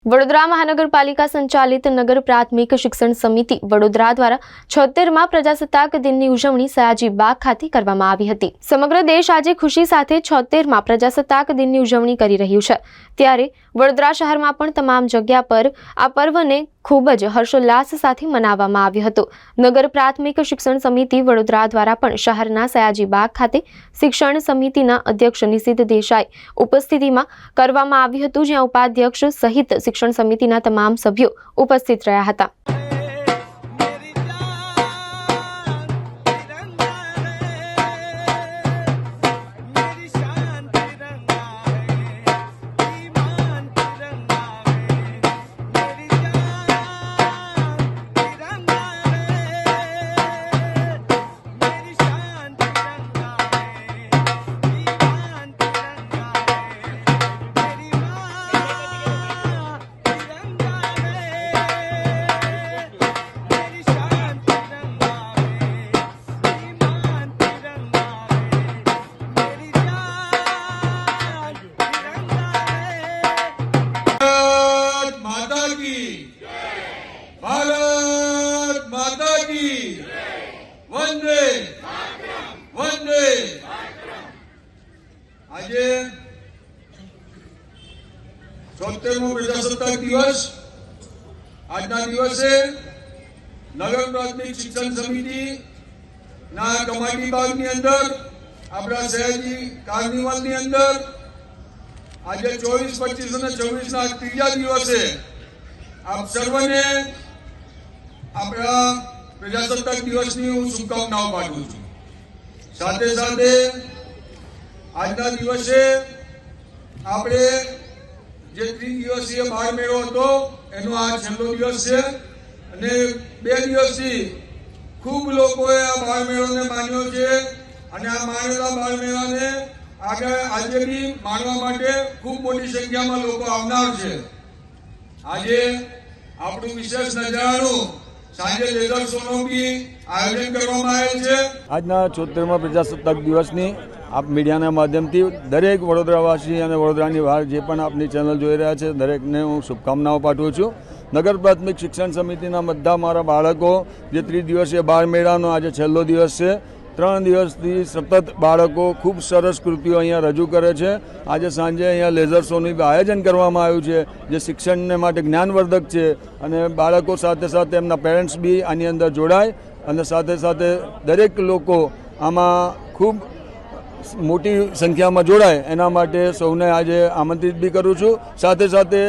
વડોદરા મહાનગરપાલિકા સંચાલિત નગર પ્રાથમિક શિક્ષણ સમિતિ વડોદરા દ્વારા 76મા પ્રજાસત્તાક દિનની ઉજવણી સયાજી બાગ ખાતે કરવામાં આવી હતી। સમગ્ર દેશ આજે ખુશી સાથે 76મા પ્રજાસત્તાક દિનની ઉજવણી કરી રહ્યું છે, ત્યારે વડોદરા શહેરમાં પણ તમામ જગ્યા પર આ પર્વને ખૂબ જ હર્ષોલ્લાસ સાથે મનાવવામાં આવ્યું હતું। નગર પ્રાથમિક શિક્ષણ સમિતિ વડોદરા દ્વારા પણ શહેરના સયાજી બાગ ખાતે શિક્ષણ સમિતિના અધ્યક્ષ નિશિત દેસાઈ ઉપસ્થિતિમાં કરવામાં આવ્યું હતું, જ્યાં ઉપાધ્યક્ષ સહિત શિક્ષણ સમિતિના તમામ સભ્યો ઉપસ્થિત રહ્યા હતા। भारत माता की वंदे वंदे। आज 76मो प्रजासत्ताक दिवस આજના દિવસે નગર પ્રાથમિક શિક્ષણ સમિતિ ના કમાટી બાગની અંદર આપણા સયાજી કાર્નિવલની અંદર આજે 24, 25 અને 26 ના ત્રીજા દિવસે આપ સર્વને આપણા પ્રજાસત્તાક દિવસની હું શુભકામનાઓ પાઠવું છું। સાથે સાથે આજના દિવસે આપણે જે 3 દિવસીય બાળ મેળો હતો એનો આ છેલ્લો દિવસ છે અને 2 દિવસથી ખૂબ લોકોએ આ બાળ મેળોને માન્યો છે અને આ માનેલા બાળ મેળાને આગળ આજે બી માણવા માટે ખૂબ મોટી સંખ્યામાં લોકો આવનાર છે। આજે આપણું વિશેષ નજારાનું સાંજે લેઝર શોનું બી આયોજન કરવામાં આવેલ છે। આજના 76મા પ્રજાસત્તાક દિવસની આપ મીડિયાના માધ્યમથી દરેક વડોદરાવાસી અને વડોદરાની બહાર જે પણ આપની ચેનલ જોઈ રહ્યા છે દરેકને હું શુભકામનાઓ પાઠવું છું। નગર પ્રાથમિક શિક્ષણ સમિતિના બધા મારા બાળકો જે 3 દિવસીય બાળ મેળાનો આજે છેલ્લો દિવસ છે, 3 દિવસથી સતત બાળકો ખૂબ સરસ કૃતિઓ અહીંયા રજૂ કરે છે। આજે સાંજે અહીંયા લેઝર શોનું આયોજન કરવામાં આવ્યું છે જે શિક્ષણને માટે જ્ઞાનવર્ધક છે અને બાળકો સાથે સાથે એમના પેરેન્ટ્સ બી આની અંદર જોડાય અને સાથે સાથે દરેક લોકો આમાં ખૂબ મોટી સંખ્યામાં જોડાય એના માટે સૌને આજે આમંત્રિત બી કરું છું। સાથે સાથે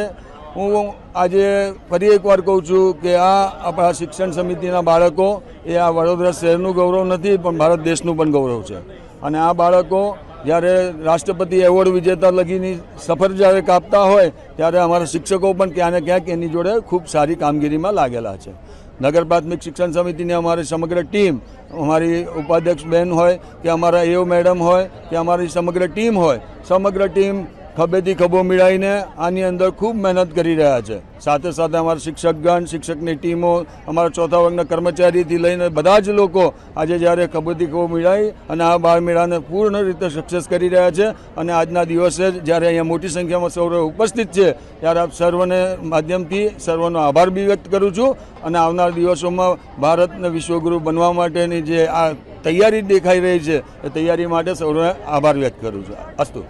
હું આજે ફરી એકવાર કહું છું કે આ આપણા શિક્ષણ સમિતિના બાળકો એ આ વડોદરા શહેરનું ગૌરવ નથી પણ ભારત દેશનું પણ ગૌરવ છે અને આ બાળકો જ્યારે રાષ્ટ્રપતિ એવોર્ડ વિજેતા લગીની સફર જ્યારે કાપતા હોય ત્યારે અમારા શિક્ષકો પણ ક્યાં ને ક્યાંક એની જોડે ખૂબ સારી કામગીરીમાં લાગેલા છે। નગર પ્રાથમિક શિક્ષણ સમિતિની અમારી સમગ્ર ટીમ, અમારી ઉપાધ્યક્ષ બહેન હોય કે અમારા એઓ મેડમ હોય કે અમારી સમગ્ર ટીમ હોય, સમગ્ર ટીમ ખભેથી ખભો મિલાવીને આની અંદર ખૂબ મહેનત કરી રહ્યા છે। સાથે સાથે અમારા શિક્ષકગણ, શિક્ષકની ટીમો, અમારા ચોથા વર્ગના કર્મચારીથી લઈને બધા જ લોકો આજે જ્યારે ખભેથી ખભો મિલાવી અને આ બાળ મેળાને પૂર્ણ રીતે સક્સેસ કરી રહ્યા છે અને આજના દિવસે જ્યારે અહીંયા મોટી સંખ્યામાં સૌ ઉપસ્થિત છે ત્યારે આપ સર્વને માધ્યમથી સર્વનો આભાર બી વ્યક્ત કરું છું અને આવનાર દિવસોમાં ભારતને વિશ્વગુરુ બનવા માટેની જે આ તૈયારી દેખાઈ રહી છે એ તૈયારી માટે સૌને આભાર વ્યક્ત કરું છું। અસ્તુ।